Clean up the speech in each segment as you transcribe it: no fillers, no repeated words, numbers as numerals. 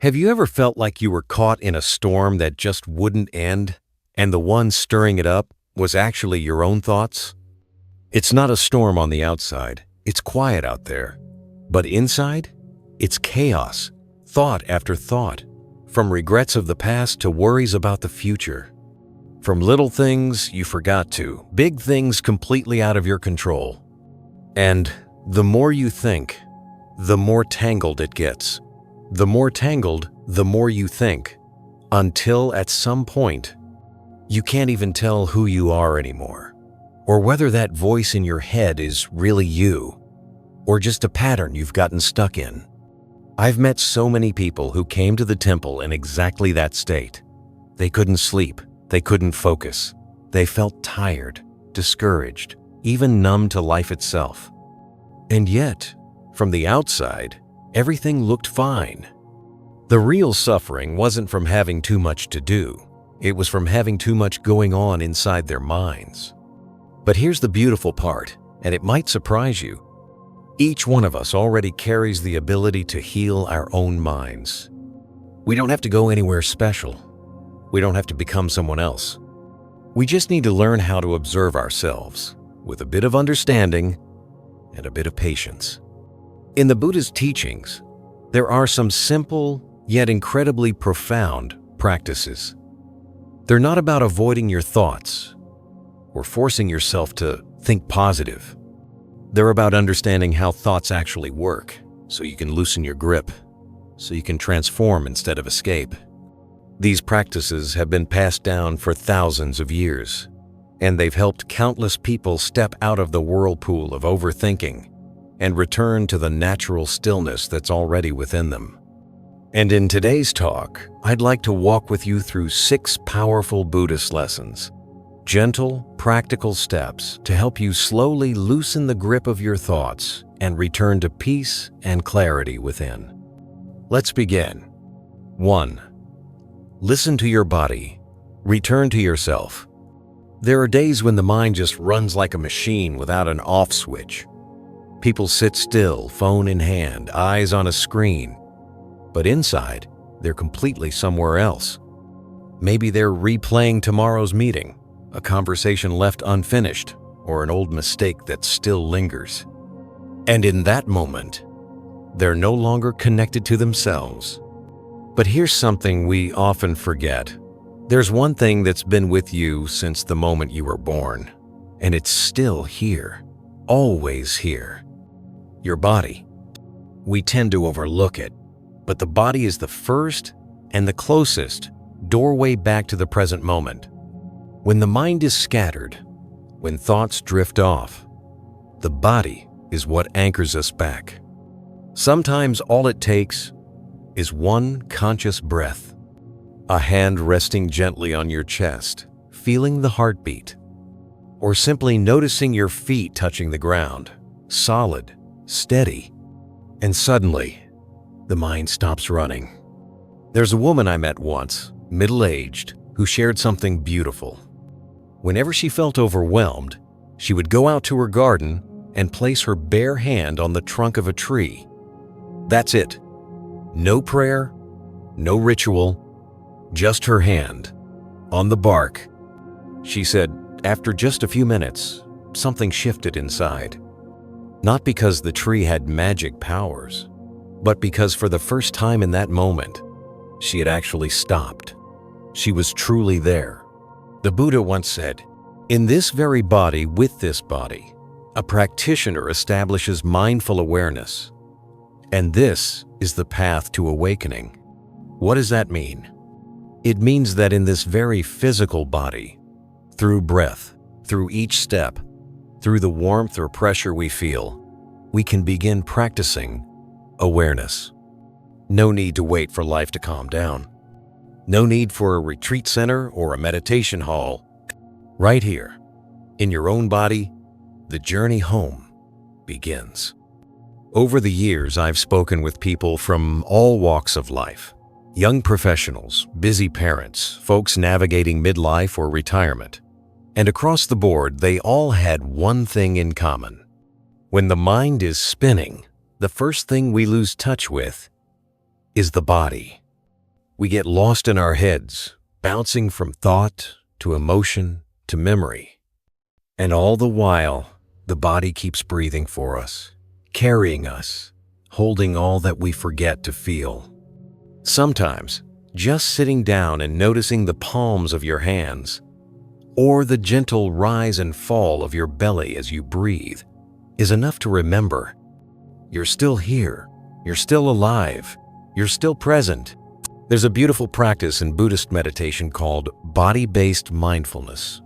Have you ever felt like you were caught in a storm that just wouldn't end, and the one stirring it up was actually your own thoughts? It's not a storm on the outside, it's quiet out there. But inside, it's chaos, thought after thought, from regrets of the past to worries about the future. From little things you forgot to, big things completely out of your control. And the more you think, the more tangled it gets. The more tangled, the more you think, until at some point, you can't even tell who you are anymore, or whether that voice in your head is really you, or just a pattern you've gotten stuck in. I've met so many people who came to the temple in exactly that state. They couldn't sleep, they couldn't focus, they felt tired, discouraged, even numb to life itself. And yet, from the outside, everything looked fine. The real suffering wasn't from having too much to do. It was from having too much going on inside their minds. But here's the beautiful part, and it might surprise you. Each one of us already carries the ability to heal our own minds. We don't have to go anywhere special. We don't have to become someone else. We just need to learn how to observe ourselves with a bit of understanding and a bit of patience. In the Buddhist teachings, there are some simple yet incredibly profound practices. They're not about avoiding your thoughts or forcing yourself to think positive. They're about understanding how thoughts actually work, so you can loosen your grip, so you can transform instead of escape. These practices have been passed down for thousands of years, and they've helped countless people step out of the whirlpool of overthinking and return to the natural stillness that's already within them. And in today's talk, I'd like to walk with you through 6 powerful Buddhist lessons, gentle, practical steps to help you slowly loosen the grip of your thoughts and return to peace and clarity within. Let's begin. 1. Listen to your body. Return to yourself. There are days when the mind just runs like a machine without an off switch. People sit still, phone in hand, eyes on a screen. But inside, they're completely somewhere else. Maybe they're replaying tomorrow's meeting, a conversation left unfinished, or an old mistake that still lingers. And in that moment, they're no longer connected to themselves. But here's something we often forget. There's one thing that's been with you since the moment you were born, and it's still here, always here. Your body. We tend to overlook it, but the body is the first and the closest doorway back to the present moment. When the mind is scattered, when thoughts drift off, the body is what anchors us back. Sometimes all it takes is one conscious breath, a hand resting gently on your chest, feeling the heartbeat, or simply noticing your feet touching the ground, solid, steady, and suddenly, the mind stops running. There's a woman I met once, middle-aged, who shared something beautiful. Whenever she felt overwhelmed, she would go out to her garden and place her bare hand on the trunk of a tree. That's it. No prayer, no ritual, just her hand on the bark. She said, after just a few minutes, something shifted inside. Not because the tree had magic powers, but because for the first time in that moment, she had actually stopped. She was truly there. The Buddha once said, "In this very body, with this body, a practitioner establishes mindful awareness. And this is the path to awakening." What does that mean? It means that in this very physical body, through breath, through each step, through the warmth or pressure we feel, we can begin practicing awareness. No need to wait for life to calm down. No need for a retreat center or a meditation hall. Right here, in your own body, the journey home begins. Over the years, I've spoken with people from all walks of life. Young professionals, busy parents, folks navigating midlife or retirement. And across the board, they all had one thing in common. When the mind is spinning, the first thing we lose touch with is the body. We get lost in our heads, bouncing from thought to emotion to memory. And all the while, the body keeps breathing for us, carrying us, holding all that we forget to feel. Sometimes, just sitting down and noticing the palms of your hands, or the gentle rise and fall of your belly as you breathe, is enough to remember you're still here, you're still alive, you're still present. There's a beautiful practice in Buddhist meditation called body-based mindfulness.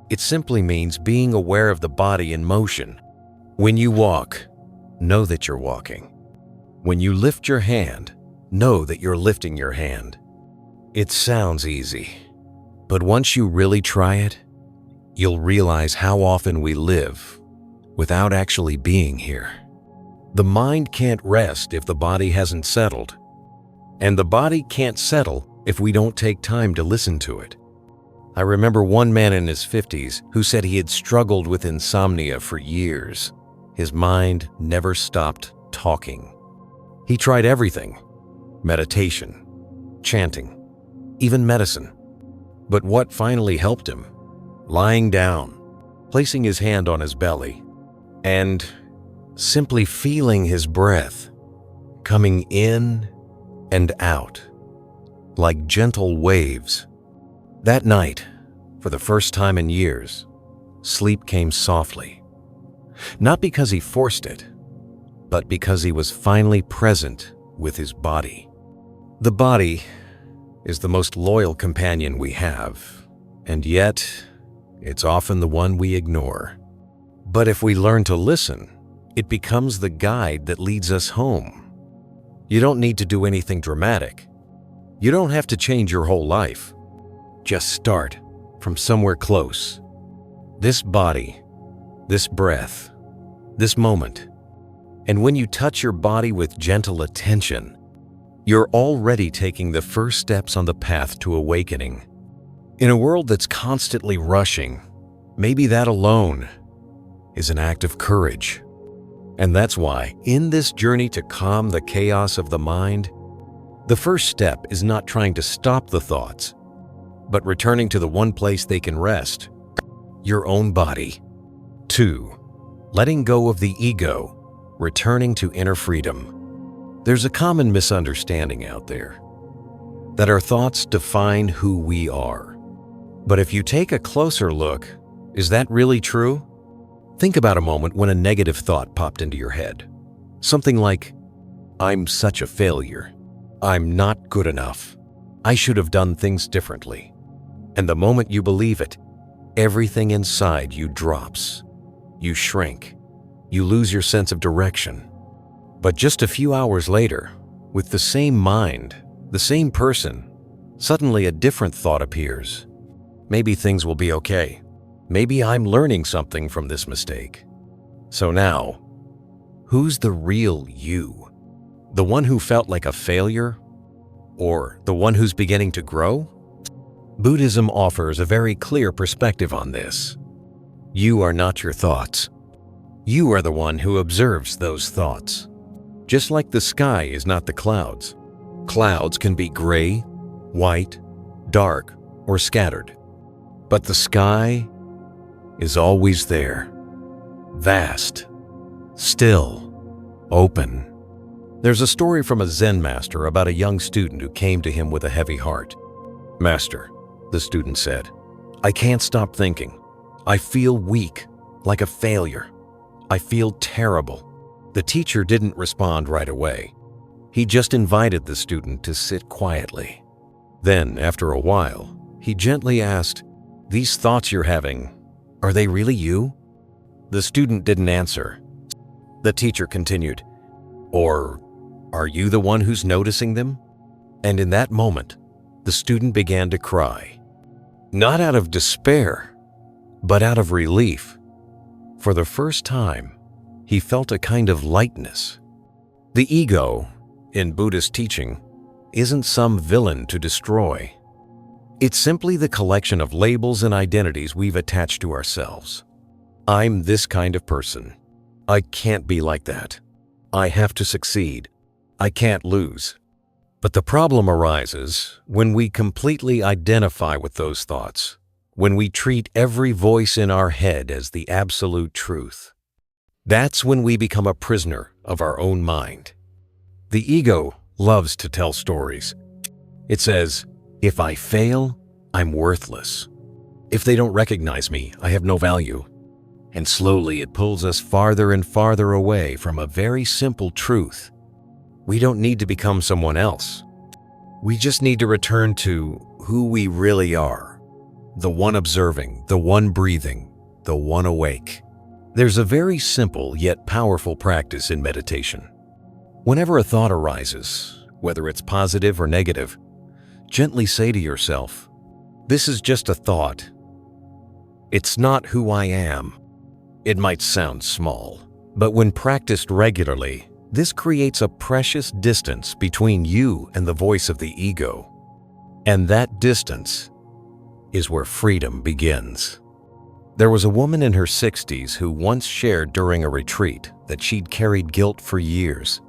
It simply means being aware of the body in motion. When you walk, know that you're walking. When you lift your hand, know that you're lifting your hand. It sounds easy, but once you really try it, you'll realize how often we live without actually being here. The mind can't rest if the body hasn't settled, and the body can't settle if we don't take time to listen to it. I remember one man in his 50s who said he had struggled with insomnia for years. His mind never stopped talking. He tried everything: meditation, chanting, even medicine. But what finally helped him? Lying down, placing his hand on his belly, and simply feeling his breath coming in and out like gentle waves. That night, for the first time in years, sleep came softly. Not because he forced it, but because he was finally present with his body. The body is the most loyal companion we have, and yet it's often the one we ignore. But if we learn to listen, it becomes the guide that leads us home. You don't need to do anything dramatic. You don't have to change your whole life. Just start from somewhere close. This body, this breath, this moment. And when you touch your body with gentle attention, you're already taking the first steps on the path to awakening. In a world that's constantly rushing, maybe that alone is an act of courage. And that's why, in this journey to calm the chaos of the mind, the first step is not trying to stop the thoughts, but returning to the one place they can rest: your own body. 2. Letting go of the ego, returning to inner freedom. There's a common misunderstanding out there that our thoughts define who we are. But if you take a closer look, is that really true? Think about a moment when a negative thought popped into your head. Something like, "I'm such a failure. I'm not good enough. I should have done things differently." And the moment you believe it, everything inside you drops. You shrink. You lose your sense of direction. But just a few hours later, with the same mind, the same person, suddenly a different thought appears. Maybe things will be okay. Maybe I'm learning something from this mistake. So now, who's the real you? The one who felt like a failure? Or the one who's beginning to grow? Buddhism offers a very clear perspective on this. You are not your thoughts. You are the one who observes those thoughts. Just like the sky is not the clouds. Clouds can be gray, white, dark, or scattered. But the sky is always there. Vast, still, open. There's a story from a Zen master about a young student who came to him with a heavy heart. "Master," the student said, "I can't stop thinking. I feel weak, like a failure. I feel terrible." The teacher didn't respond right away. He just invited the student to sit quietly. Then, after a while, he gently asked, "These thoughts you're having, are they really you?" The student didn't answer. The teacher continued, "Or are you the one who's noticing them?" And in that moment, the student began to cry. Not out of despair, but out of relief. For the first time, he felt a kind of lightness. The ego, in Buddhist teaching, isn't some villain to destroy. It's simply the collection of labels and identities we've attached to ourselves. I'm this kind of person. I can't be like that. I have to succeed. I can't lose. But the problem arises when we completely identify with those thoughts, when we treat every voice in our head as the absolute truth. That's when we become a prisoner of our own mind. The ego loves to tell stories. It says, if I fail, I'm worthless. If they don't recognize me, I have no value. And slowly it pulls us farther and farther away from a very simple truth. We don't need to become someone else. We just need to return to who we really are. The one observing, the one breathing, the one awake. There's a very simple yet powerful practice in meditation. Whenever a thought arises, whether it's positive or negative, gently say to yourself, this is just a thought. It's not who I am. It might sound small, but when practiced regularly, this creates a precious distance between you and the voice of the ego. And that distance is where freedom begins. There was a woman in her 60s who once shared during a retreat that she'd carried guilt for years.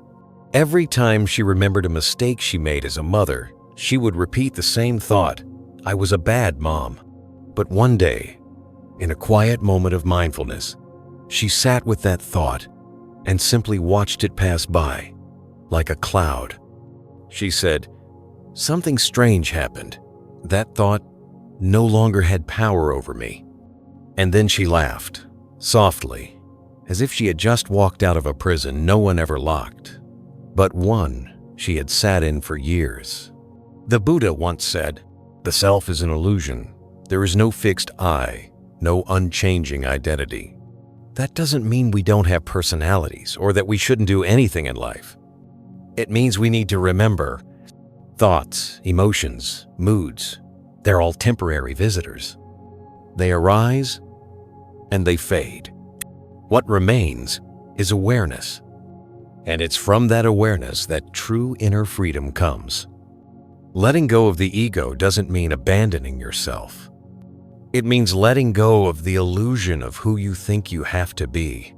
Every time she remembered a mistake she made as a mother, she would repeat the same thought, I was a bad mom. But one day, in a quiet moment of mindfulness, she sat with that thought and simply watched it pass by, like a cloud. She said, something strange happened. That thought no longer had power over me. And then she laughed, softly, as if she had just walked out of a prison no one ever locked, but one she had sat in for years. The Buddha once said, the self is an illusion. There is no fixed I, no unchanging identity. That doesn't mean we don't have personalities or that we shouldn't do anything in life. It means we need to remember thoughts, emotions, moods, they're all temporary visitors. They arise and they fade. What remains is awareness. And it's from that awareness that true inner freedom comes. Letting go of the ego doesn't mean abandoning yourself. It means letting go of the illusion of who you think you have to be.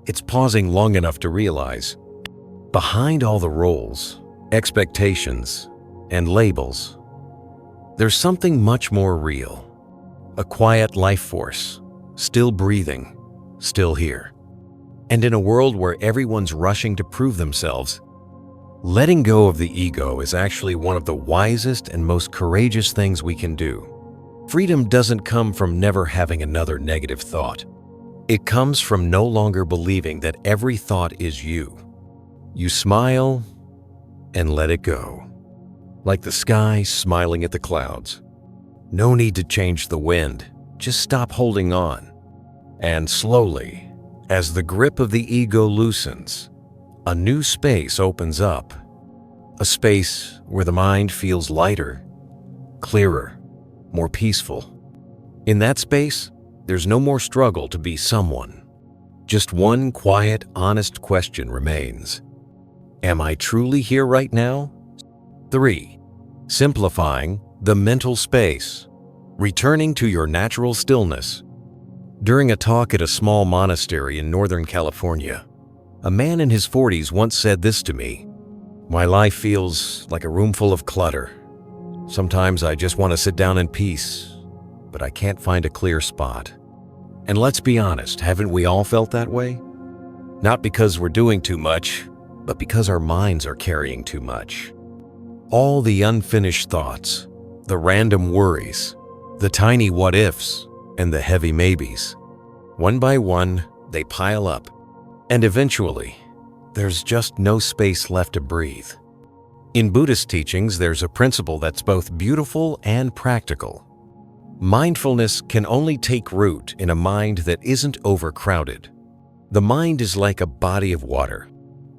It's pausing long enough to realize, behind all the roles, expectations, and labels, there's something much more real. A quiet life force, still breathing, still here. And in a world where everyone's rushing to prove themselves, letting go of the ego is actually one of the wisest and most courageous things we can do. Freedom doesn't come from never having another negative thought. It comes from no longer believing that every thought is you. You smile and let it go. Like the sky smiling at the clouds. No need to change the wind, just stop holding on. And slowly, as the grip of the ego loosens, a new space opens up. A space where the mind feels lighter, clearer, more peaceful. In that space, there's no more struggle to be someone. Just one quiet, honest question remains. Am I truly here right now? 3. Simplifying the mental space. Returning to your natural stillness. During a talk at a small monastery in Northern California, a man in his 40s once said this to me, my life feels like a room full of clutter. Sometimes I just want to sit down in peace, but I can't find a clear spot. And let's be honest, haven't we all felt that way? Not because we're doing too much, but because our minds are carrying too much. All the unfinished thoughts, the random worries, the tiny what-ifs, and the heavy maybes. One by one, they pile up, and eventually, there's just no space left to breathe. In Buddhist teachings, there's a principle that's both beautiful and practical. Mindfulness can only take root in a mind that isn't overcrowded. The mind is like a body of water.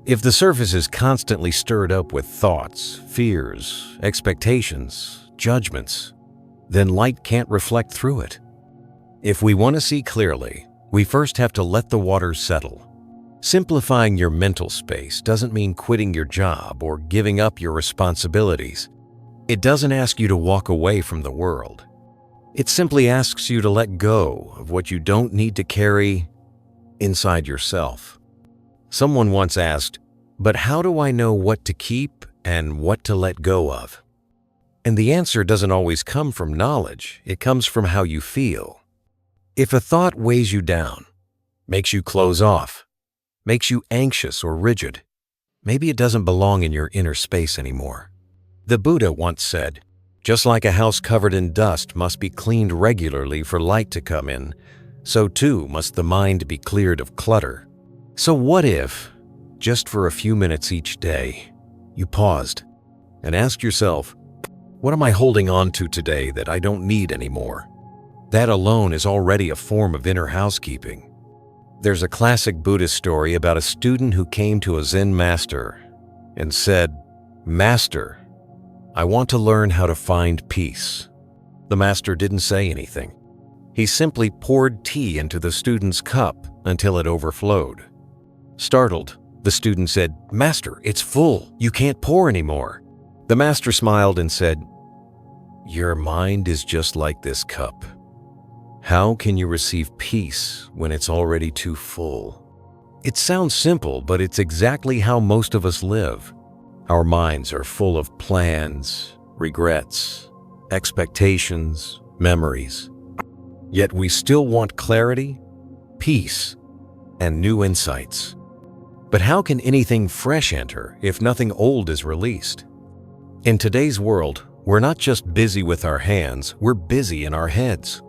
If the surface is constantly stirred up with thoughts, fears, expectations, judgments, then light can't reflect through it. If we want to see clearly, we first have to let the waters settle. Simplifying your mental space doesn't mean quitting your job or giving up your responsibilities. It doesn't ask you to walk away from the world. It simply asks you to let go of what you don't need to carry inside yourself. Someone once asked, but how do I know what to keep and what to let go of. And the answer doesn't always come from knowledge, it comes from how you feel. If a thought weighs you down, makes you close off, makes you anxious or rigid, maybe it doesn't belong in your inner space anymore. The Buddha once said, "Just like a house covered in dust must be cleaned regularly for light to come in, so too must the mind be cleared of clutter." So what if, just for a few minutes each day, you paused and asked yourself, what am I holding on to today that I don't need anymore? That alone is already a form of inner housekeeping. There's a classic Buddhist story about a student who came to a Zen master and said, "Master, I want to learn how to find peace." The master didn't say anything. He simply poured tea into the student's cup until it overflowed. Startled, the student said, "Master, it's full. You can't pour anymore." The master smiled and said, "Your mind is just like this cup. How can you receive peace when it's already too full?" It sounds simple, but it's exactly how most of us live. Our minds are full of plans, regrets, expectations, memories. Yet we still want clarity, peace, and new insights. But how can anything fresh enter if nothing old is released? In today's world, we're not just busy with our hands, we're busy in our heads.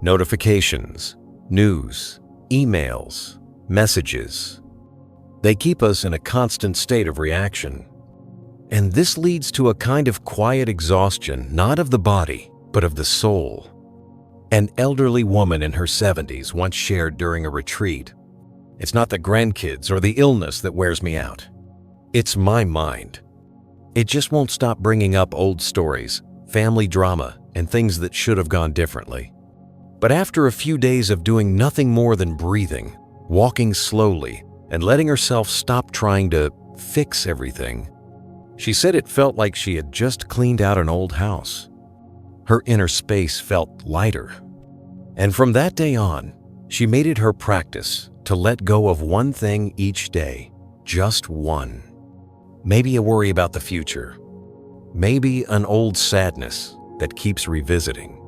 Notifications, news, emails, messages. They keep us in a constant state of reaction. And this leads to a kind of quiet exhaustion, not of the body, but of the soul. An elderly woman in her 70s once shared during a retreat, "It's not the grandkids or the illness that wears me out. It's my mind. It just won't stop bringing up old stories, family drama, and things that should have gone differently." But after a few days of doing nothing more than breathing, walking slowly, and letting herself stop trying to fix everything, she said it felt like she had just cleaned out an old house. Her inner space felt lighter. And from that day on, she made it her practice to let go of one thing each day, just one. Maybe a worry about the future. Maybe an old sadness that keeps revisiting.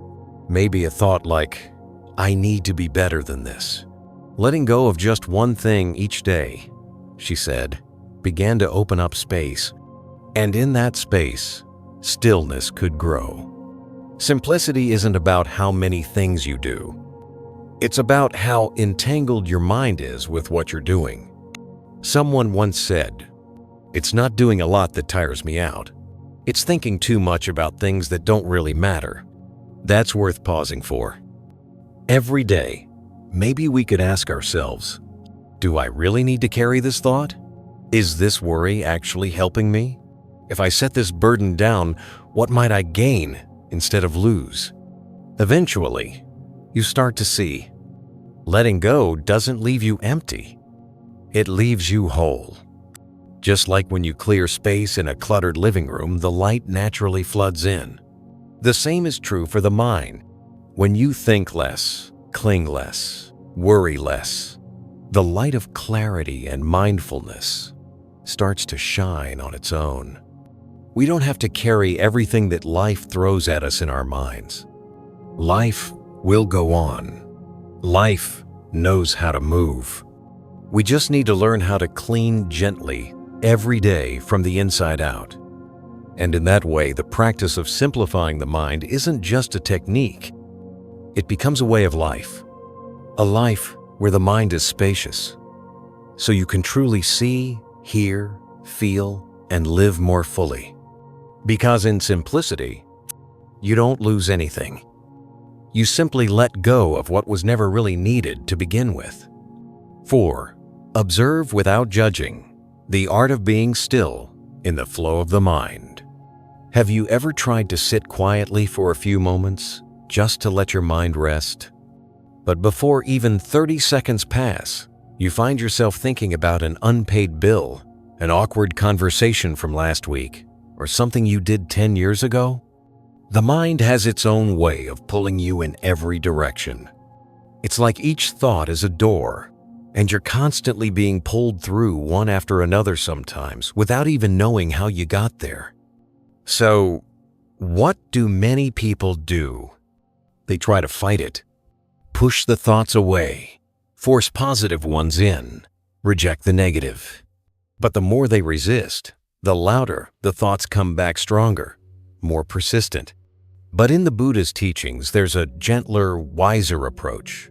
Maybe a thought like, "I need to be better than this." Letting go of just one thing each day, she said, began to open up space. And in that space, stillness could grow. Simplicity isn't about how many things you do. It's about how entangled your mind is with what you're doing. Someone once said, "It's not doing a lot that tires me out. It's thinking too much about things that don't really matter." That's worth pausing for. Every day, maybe we could ask ourselves, do I really need to carry this thought? Is this worry actually helping me? If I set this burden down, what might I gain instead of lose? Eventually, you start to see, letting go doesn't leave you empty. It leaves you whole. Just like when you clear space in a cluttered living room, the light naturally floods in. The same is true for the mind. When you think less, cling less, worry less, the light of clarity and mindfulness starts to shine on its own. We don't have to carry everything that life throws at us in our minds. Life will go on. Life knows how to move. We just need to learn how to clean gently every day from the inside out. And in that way, the practice of simplifying the mind isn't just a technique. It becomes a way of life. A life where the mind is spacious, so you can truly see, hear, feel, and live more fully. Because in simplicity, you don't lose anything. You simply let go of what was never really needed to begin with. 4. Observe without judging. The art of being still in the flow of the mind. Have you ever tried to sit quietly for a few moments just to let your mind rest? But before even 30 seconds pass, you find yourself thinking about an unpaid bill, an awkward conversation from last week, or something you did 10 years ago? The mind has its own way of pulling you in every direction. It's like each thought is a door, and you're constantly being pulled through one after another sometimes without even knowing how you got there. So, what do many people do? They try to fight it, push the thoughts away, force positive ones in, reject the negative. But the more they resist, the louder the thoughts come back stronger, more persistent. But in the Buddhist teachings, there's a gentler, wiser approach.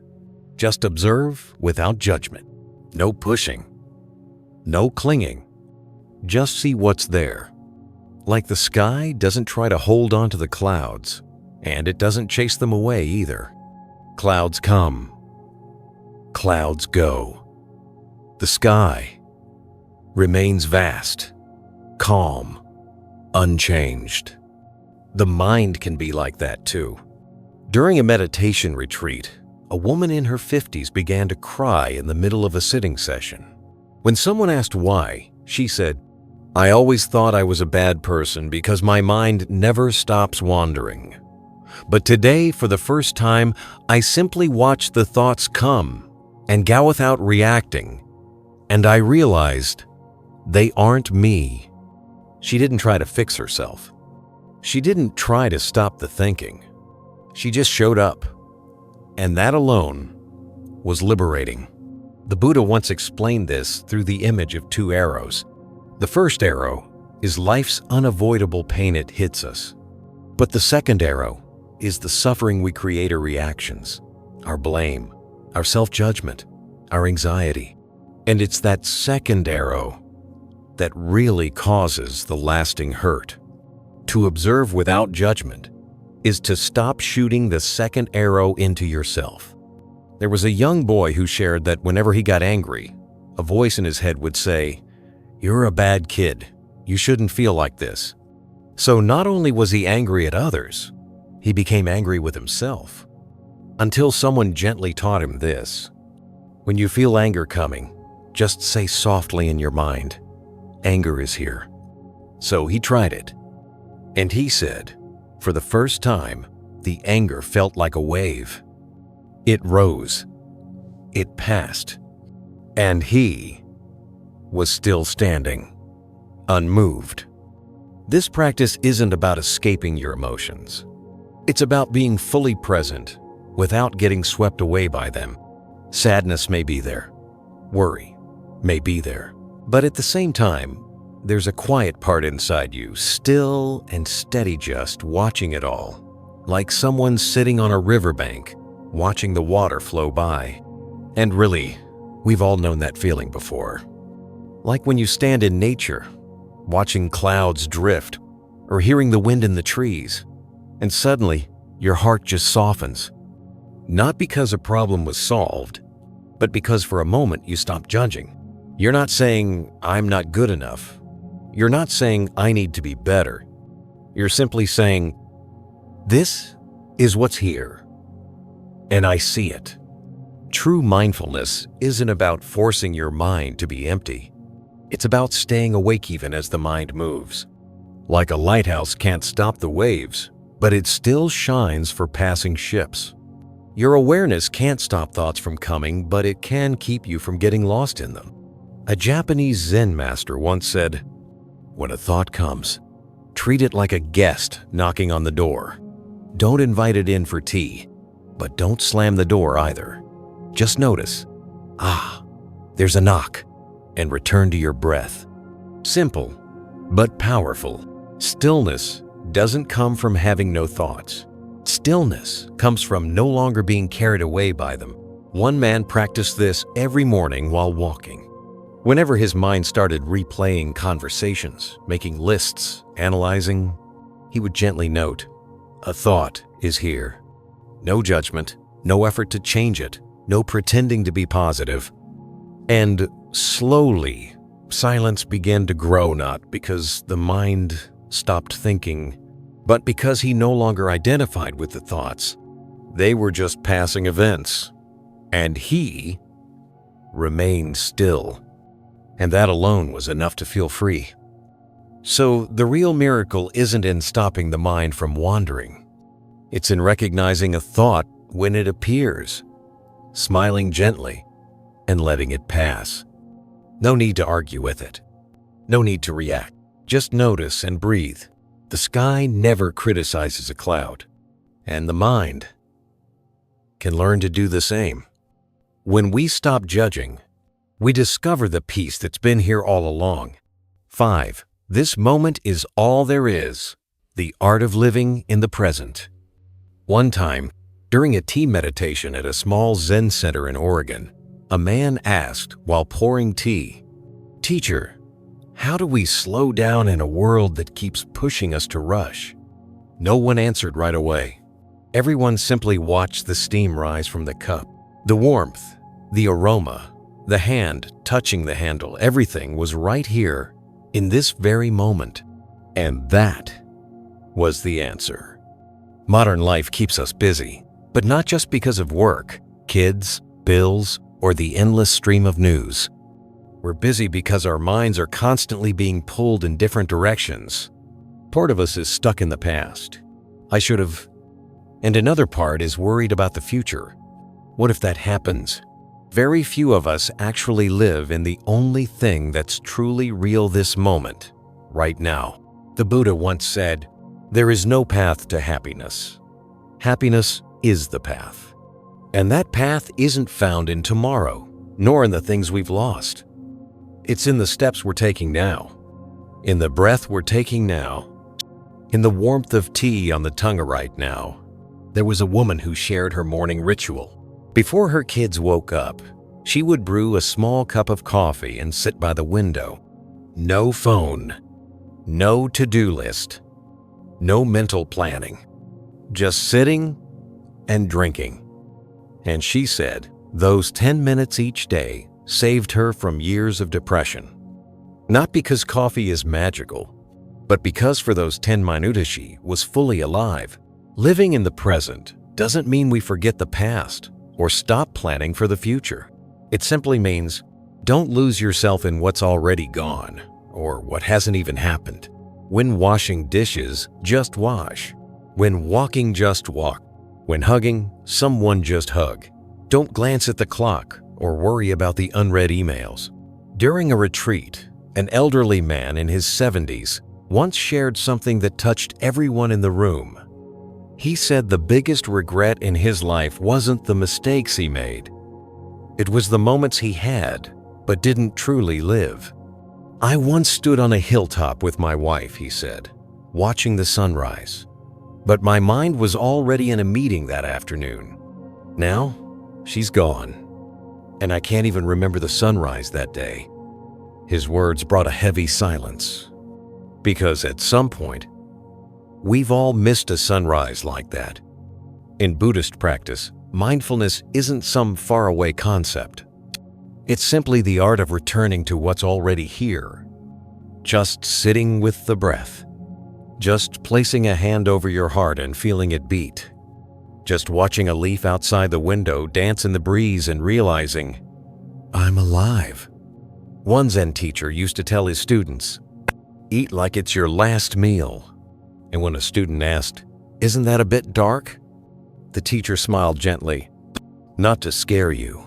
Just observe without judgment. No pushing. No clinging. Just see what's there. Like the sky doesn't try to hold on to the clouds, and it doesn't chase them away either. Clouds come. Clouds go. The sky remains vast, calm, unchanged. The mind can be like that too. During a meditation retreat, a woman in her 50s began to cry in the middle of a sitting session. When someone asked why, she said, "I always thought I was a bad person because my mind never stops wandering. But today, for the first time, I simply watch the thoughts come and go without reacting, and I realized they aren't me." She didn't try to fix herself. She didn't try to stop the thinking. She just showed up. And that alone was liberating. The Buddha once explained this through the image of 2 arrows. The first arrow is life's unavoidable pain it hits us. But the second arrow is the suffering we create our reactions, our blame, our self-judgment, our anxiety. And it's that second arrow that really causes the lasting hurt. To observe without judgment is to stop shooting the second arrow into yourself. There was a young boy who shared that whenever he got angry, a voice in his head would say, "You're a bad kid. You shouldn't feel like this." So not only was he angry at others, he became angry with himself. Until someone gently taught him this: when you feel anger coming, just say softly in your mind, "Anger is here." So he tried it. And he said, for the first time, the anger felt like a wave. It rose. It passed. And he was still standing, unmoved. This practice isn't about escaping your emotions. It's about being fully present without getting swept away by them. Sadness may be there. Worry may be there. But at the same time, there's a quiet part inside you, still and steady, just watching it all, like someone sitting on a riverbank, watching the water flow by. And really, we've all known that feeling before. Like when you stand in nature, watching clouds drift, or hearing the wind in the trees, and suddenly your heart just softens. Not because a problem was solved, but because for a moment you stopped judging. You're not saying, "I'm not good enough." You're not saying, "I need to be better." You're simply saying, "This is what's here, and I see it." True mindfulness isn't about forcing your mind to be empty. It's about staying awake even as the mind moves. Like a lighthouse can't stop the waves, but it still shines for passing ships. Your awareness can't stop thoughts from coming, but it can keep you from getting lost in them. A Japanese Zen master once said, "When a thought comes, treat it like a guest knocking on the door. Don't invite it in for tea, but don't slam the door either. Just notice, there's a knock, and return to your breath." Simple, but powerful. Stillness doesn't come from having no thoughts. Stillness comes from no longer being carried away by them. One man practiced this every morning while walking. Whenever his mind started replaying conversations, making lists, analyzing, he would gently note, "A thought is here." No judgment, no effort to change it, no pretending to be positive. And slowly, silence began to grow, not because the mind stopped thinking, but because he no longer identified with the thoughts. They were just passing events, and he remained still. And that alone was enough to feel free. So the real miracle isn't in stopping the mind from wandering. It's in recognizing a thought when it appears, smiling gently, and letting it pass. No need to argue with it. No need to react. Just notice and breathe. The sky never criticizes a cloud, and the mind can learn to do the same. When we stop judging, we discover the peace that's been here all along. 5. This moment is all there is. The art of living in the present. One time, during a tea meditation at a small Zen center in Oregon, a man asked while pouring tea, "Teacher, how do we slow down in a world that keeps pushing us to rush?" No one answered right away. Everyone simply watched the steam rise from the cup. The warmth, the aroma, the hand touching the handle, everything was right here in this very moment. And that was the answer. Modern life keeps us busy, but not just because of work, kids, bills, or the endless stream of news. We're busy because our minds are constantly being pulled in different directions. Part of us is stuck in the past. I should have. And another part is worried about the future. What if that happens? Very few of us actually live in the only thing that's truly real this moment, right now. The Buddha once said, "There is no path to happiness. Happiness is the path." And that path isn't found in tomorrow, nor in the things we've lost. It's in the steps we're taking now, in the breath we're taking now, in the warmth of tea on the tongue right now. There was a woman who shared her morning ritual. Before her kids woke up, she would brew a small cup of coffee and sit by the window. No phone, no to-do list, no mental planning, just sitting and drinking. And she said those 10 minutes each day saved her from years of depression. Not because coffee is magical, but because for those 10 minutes she was fully alive. Living in the present doesn't mean we forget the past or stop planning for the future. It simply means don't lose yourself in what's already gone or what hasn't even happened. When washing dishes, just wash. When walking, just walk. When hugging, someone just hug. Don't glance at the clock or worry about the unread emails. During a retreat, an elderly man in his 70s once shared something that touched everyone in the room. He said the biggest regret in his life wasn't the mistakes he made. It was the moments he had, but didn't truly live. "I once stood on a hilltop with my wife," he said, "watching the sunrise. But my mind was already in a meeting that afternoon. Now, she's gone, and I can't even remember the sunrise that day." His words brought a heavy silence, because at some point, we've all missed a sunrise like that. In Buddhist practice, mindfulness isn't some faraway concept. It's simply the art of returning to what's already here. Just sitting with the breath. Just placing a hand over your heart and feeling it beat. Just watching a leaf outside the window dance in the breeze and realizing, I'm alive. One Zen teacher used to tell his students, eat like it's your last meal. And when a student asked, isn't that a bit dark? The teacher smiled gently, not to scare you,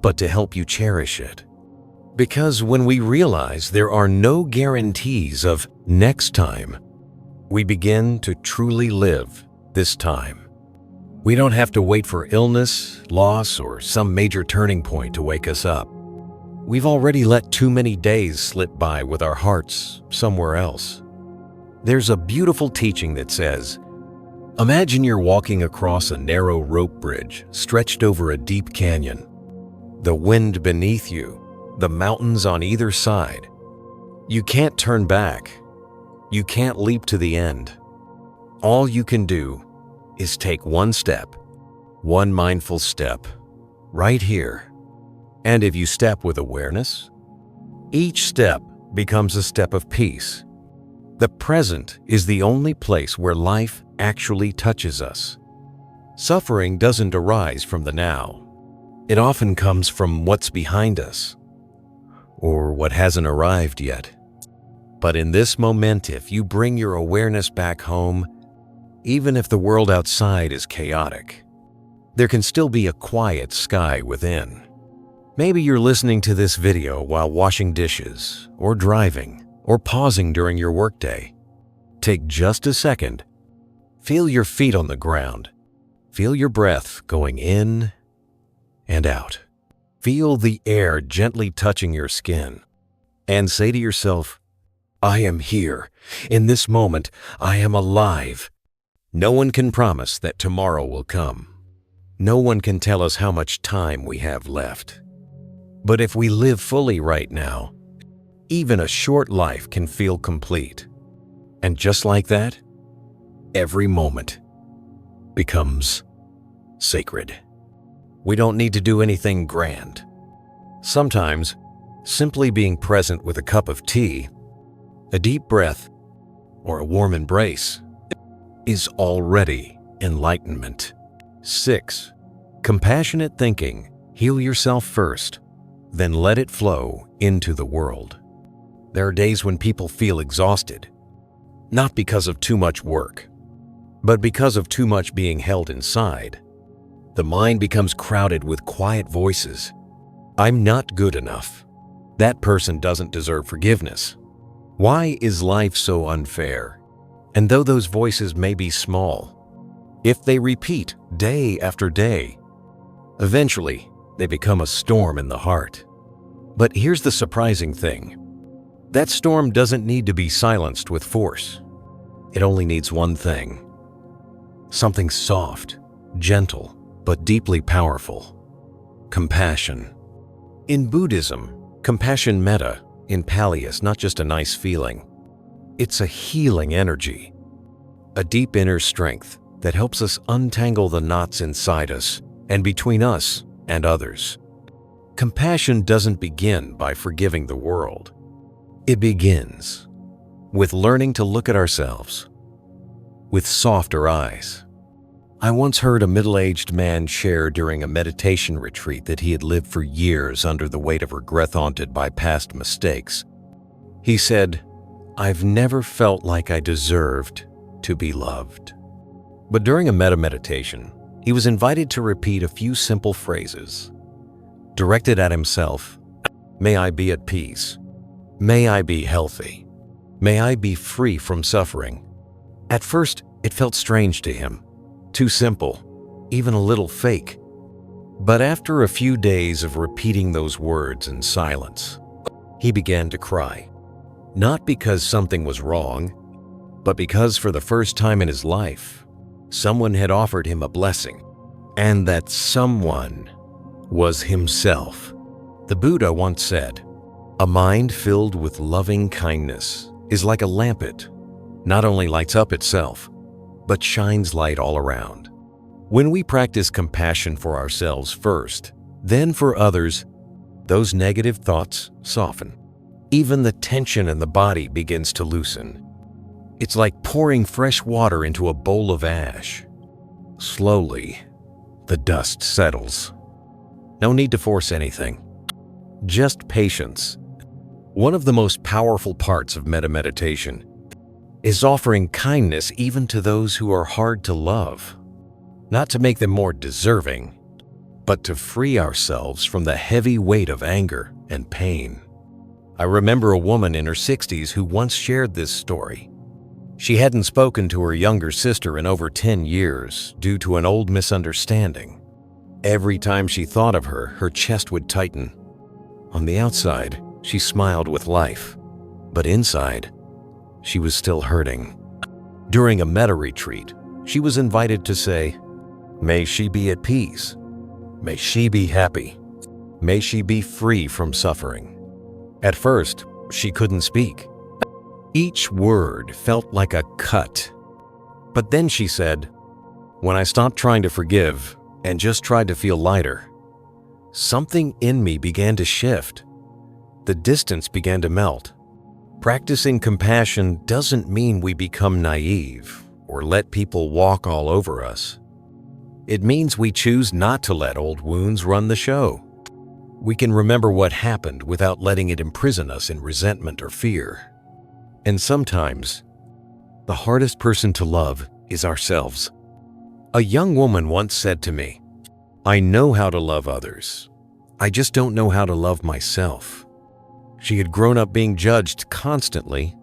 but to help you cherish it. Because when we realize there are no guarantees of next time, we begin to truly live this time. We don't have to wait for illness, loss, or some major turning point to wake us up. We've already let too many days slip by with our hearts somewhere else. There's a beautiful teaching that says, imagine you're walking across a narrow rope bridge stretched over a deep canyon. The wind beneath you, the mountains on either side. You can't turn back. You can't leap to the end. All you can do is take one step, one mindful step, right here. And if you step with awareness, each step becomes a step of peace. The present is the only place where life actually touches us. Suffering doesn't arise from the now. It often comes from what's behind us, or what hasn't arrived yet. But in this moment, if you bring your awareness back home, even if the world outside is chaotic, there can still be a quiet sky within. Maybe you're listening to this video while washing dishes, or driving, or pausing during your workday. Take just a second. Feel your feet on the ground. Feel your breath going in and out. Feel the air gently touching your skin. And say to yourself, I am here. In this moment, I am alive. No one can promise that tomorrow will come. No one can tell us how much time we have left. But if we live fully right now, even a short life can feel complete. And just like that, every moment becomes sacred. We don't need to do anything grand. Sometimes, simply being present with a cup of tea, a deep breath, or a warm embrace is already enlightenment. 6. Compassionate thinking. Heal yourself first, then let it flow into the world. There are days when people feel exhausted, not because of too much work, but because of too much being held inside. The mind becomes crowded with quiet voices. I'm not good enough. That person doesn't deserve forgiveness. Why is life so unfair? And though those voices may be small, if they repeat day after day, eventually they become a storm in the heart. But here's the surprising thing. That storm doesn't need to be silenced with force. It only needs one thing. Something soft, gentle, but deeply powerful. Compassion. In Buddhism, compassion metta, in Pali, is not just a nice feeling. It's a healing energy, a deep inner strength that helps us untangle the knots inside us and between us and others. Compassion doesn't begin by forgiving the world. It begins with learning to look at ourselves with softer eyes. I once heard a middle-aged man share during a meditation retreat that he had lived for years under the weight of regret haunted by past mistakes. He said, I've never felt like I deserved to be loved. But during a metta meditation, he was invited to repeat a few simple phrases. Directed at himself, may I be at peace. May I be healthy. May I be free from suffering. At first, it felt strange to him. Too simple, even a little fake. But after a few days of repeating those words in silence, he began to cry. Not because something was wrong, but because for the first time in his life, someone had offered him a blessing, and that someone was himself. The Buddha once said, a mind filled with loving kindness is like a lamp that not only lights up itself, but shines light all around. When we practice compassion for ourselves first, then for others, those negative thoughts soften. Even the tension in the body begins to loosen. It's like pouring fresh water into a bowl of ash. Slowly, the dust settles. No need to force anything. Just patience. One of the most powerful parts of metta meditation is offering kindness even to those who are hard to love. Not to make them more deserving, but to free ourselves from the heavy weight of anger and pain. I remember a woman in her 60s who once shared this story. She hadn't spoken to her younger sister in over 10 years due to an old misunderstanding. Every time she thought of her, her chest would tighten. On the outside, she smiled with life, but inside, she was still hurting. During a metta retreat, she was invited to say, may she be at peace. May she be happy. May she be free from suffering. At first, she couldn't speak. Each word felt like a cut. But then she said, when I stopped trying to forgive and just tried to feel lighter, something in me began to shift. The distance began to melt. Practicing compassion doesn't mean we become naive or let people walk all over us. It means we choose not to let old wounds run the show. We can remember what happened without letting it imprison us in resentment or fear. And sometimes, the hardest person to love is ourselves. A young woman once said to me, I know how to love others. I just don't know how to love myself. She had grown up being judged constantly,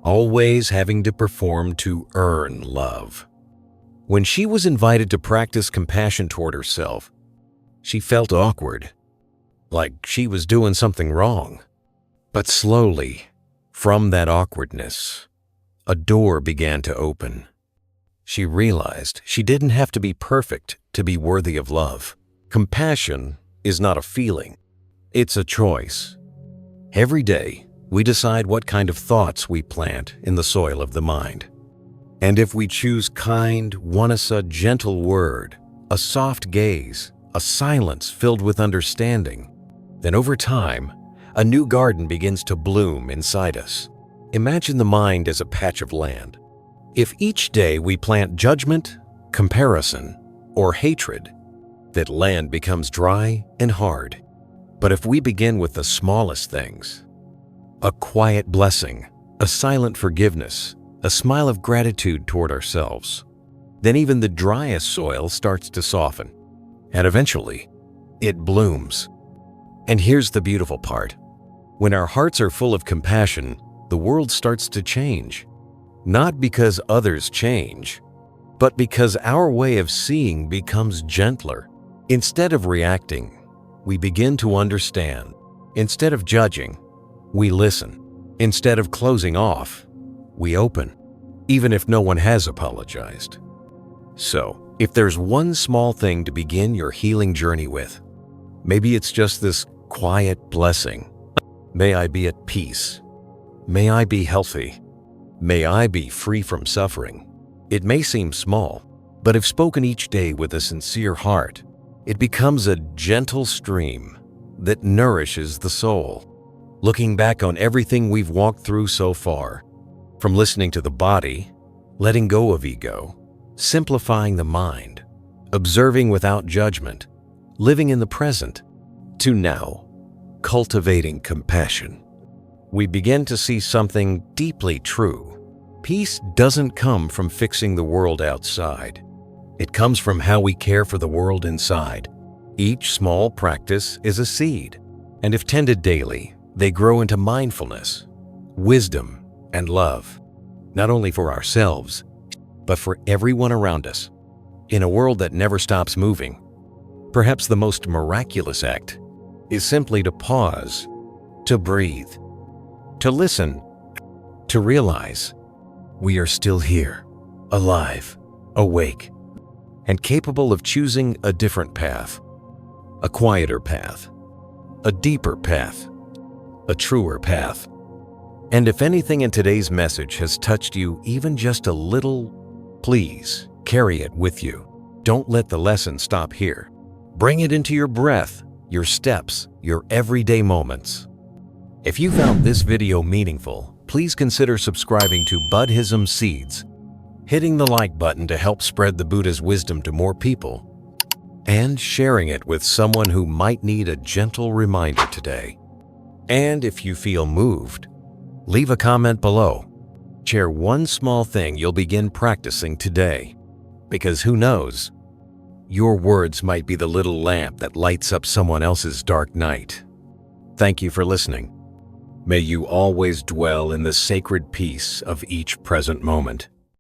always having to perform to earn love. When she was invited to practice compassion toward herself, she felt awkward, like she was doing something wrong. But slowly, from that awkwardness, a door began to open. She realized she didn't have to be perfect to be worthy of love. Compassion is not a feeling, it's a choice. Every day, we decide what kind of thoughts we plant in the soil of the mind. And if we choose kind, a gentle word, a soft gaze, a silence filled with understanding, then over time, a new garden begins to bloom inside us. Imagine the mind as a patch of land. If each day we plant judgment, comparison, or hatred, that land becomes dry and hard. But if we begin with the smallest things, a quiet blessing, a silent forgiveness, a smile of gratitude toward ourselves, then even the driest soil starts to soften, and eventually, it blooms. And here's the beautiful part. When our hearts are full of compassion, the world starts to change. Not because others change, but because our way of seeing becomes gentler. Instead of reacting, we begin to understand. Instead of judging, we listen. Instead of closing off, we open, even if no one has apologized. So, if there's one small thing to begin your healing journey with, maybe it's just this quiet blessing. May I be at peace. May I be healthy. May I be free from suffering. It may seem small, but if spoken each day with a sincere heart, it becomes a gentle stream that nourishes the soul. Looking back on everything we've walked through so far, from listening to the body, letting go of ego, simplifying the mind, observing without judgment, living in the present, to now, cultivating compassion, we begin to see something deeply true. Peace doesn't come from fixing the world outside. It comes from how we care for the world inside. Each small practice is a seed, and if tended daily, they grow into mindfulness, wisdom, and love, not only for ourselves, but for everyone around us. In a world that never stops moving, perhaps the most miraculous act is simply to pause, to breathe, to listen, to realize we are still here, alive, awake, and capable of choosing a different path, a quieter path, a deeper path, a truer path. And if anything in today's message has touched you even just a little, please carry it with you. Don't let the lesson stop here. Bring it into your breath, your steps, your everyday moments. If you found this video meaningful, please consider subscribing to Buddhism Seeds, hitting the like button to help spread the Buddha's wisdom to more people, and sharing it with someone who might need a gentle reminder today. And if you feel moved, leave a comment below. Share one small thing you'll begin practicing today, because who knows, your words might be the little lamp that lights up someone else's dark night. Thank you for listening. May you always dwell in the sacred peace of each present moment.